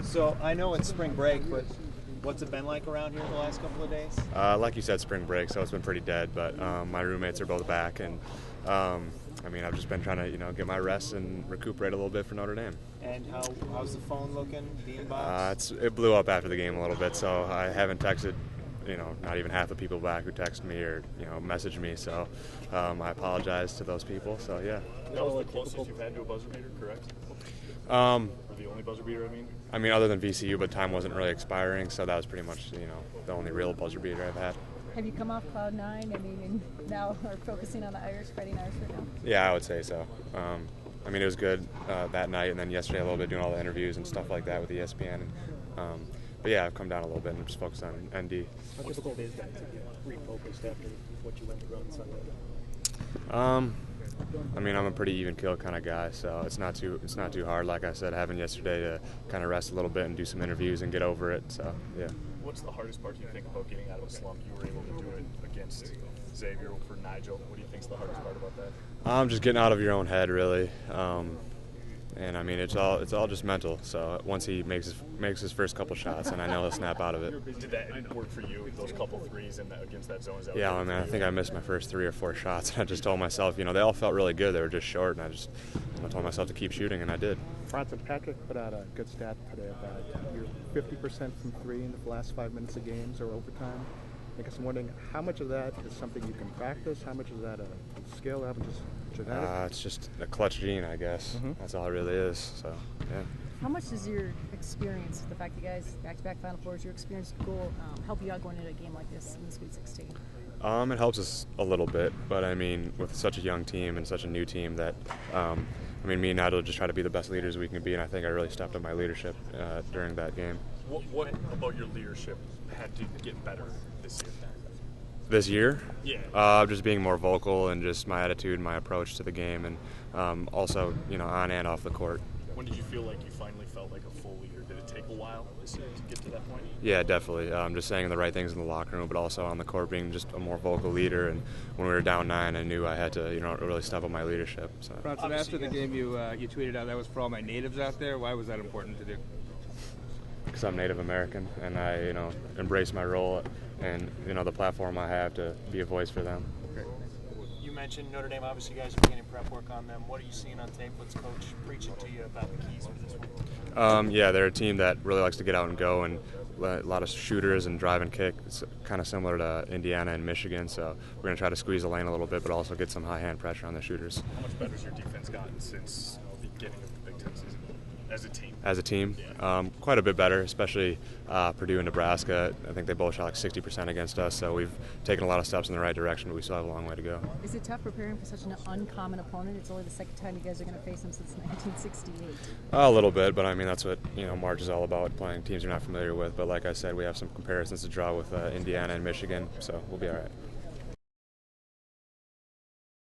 So I know it's spring break, but what's it been like around here the last couple of days? Like you said, spring break, so it's been pretty dead. But my roommates are both back, and I've just been trying to get my rest and recuperate a little bit for Notre Dame. And how's the phone looking? The inbox? It blew up after the game a little bit, so I haven't texted. Not even half the people back who text me or message me. So I apologize to those people. So yeah. That was the closest you've had to a buzzer beater, correct? Or the only buzzer beater, I mean, other than VCU, but time wasn't really expiring, so that was pretty much, the only real buzzer beater I've had. Have you come off cloud nine? And now are focusing on the Fighting Irish right now? Yeah, I would say so. It was good that night, and then yesterday a little bit doing all the interviews and stuff like that with ESPN. But yeah, I've come down a little bit and just focused on ND. How difficult is that to get refocused after what you went through on Sunday? I'm a pretty even kill kind of guy, so it's not too hard. Like I said, having yesterday to kind of rest a little bit and do some interviews and get over it. So yeah. What's the hardest part, do you think, about getting out of a slump? You were able to do it against Xavier for Nigel. What do you think's the hardest part about that? Just getting out of your own head, really. It's all just mental. So once he makes his first couple shots, and I know he'll snap out of it. Did that work for you? Those couple threes against that zone? Yeah, I think I missed my first 3 or 4 shots, and I just told myself, they all felt really good. They were just short, and I told myself to keep shooting, and I did. Bronson, Patrick put out a good stat today about you're 50% from 3 in the last 5 minutes of games or overtime. I guess I'm wondering how much of that is something you can practice, how much is that a skill, how much is genetic? It's just a clutch gene, I guess. Mm-hmm. That's all it really is. So, yeah. How much does your experience, the fact that you guys back-to-back Final Fours, your experience goal help you out going into a game like this in the Sweet 16? It helps us a little bit, but with such a young team and such a new team that, me and Nigel just try to be the best leaders we can be, and I think I really stepped up my leadership during that game. What about your leadership had to get better this year? This year? Yeah. Just being more vocal and just my attitude and my approach to the game, and also, on and off the court. When did you feel like you finally felt like a full leader? Did it take a while this year to get to that point? Yeah, definitely. Just saying the right things in the locker room, but also on the court being just a more vocal leader. And when we were down 9, I knew I had to, really step up my leadership. So. Bronson, after the game, you tweeted out that was for all my natives out there. Why was that important to do? Because I'm Native American, and I, embrace my role and, the platform I have to be a voice for them. You mentioned Notre Dame. Obviously, you guys are beginning prep work on them. What are you seeing on tape? What's Coach preaching to you about the keys for this one? They're a team that really likes to get out and go, and a lot of shooters and drive and kick. It's kind of similar to Indiana and Michigan, so we're going to try to squeeze the lane a little bit, but also get some high hand pressure on the shooters. How much better has your defense gotten since the beginning of the Big Ten season? As a team, yeah. Quite a bit better, especially Purdue and Nebraska. I think they both shot like 60% against us, so we've taken a lot of steps in the right direction, but we still have a long way to go. Is it tough preparing for such an uncommon opponent? It's only the second time you guys are going to face them since 1968. A little bit, but that's what March is all about, playing teams you're not familiar with. But like I said, we have some comparisons to draw with Indiana and Michigan, so we'll be all right.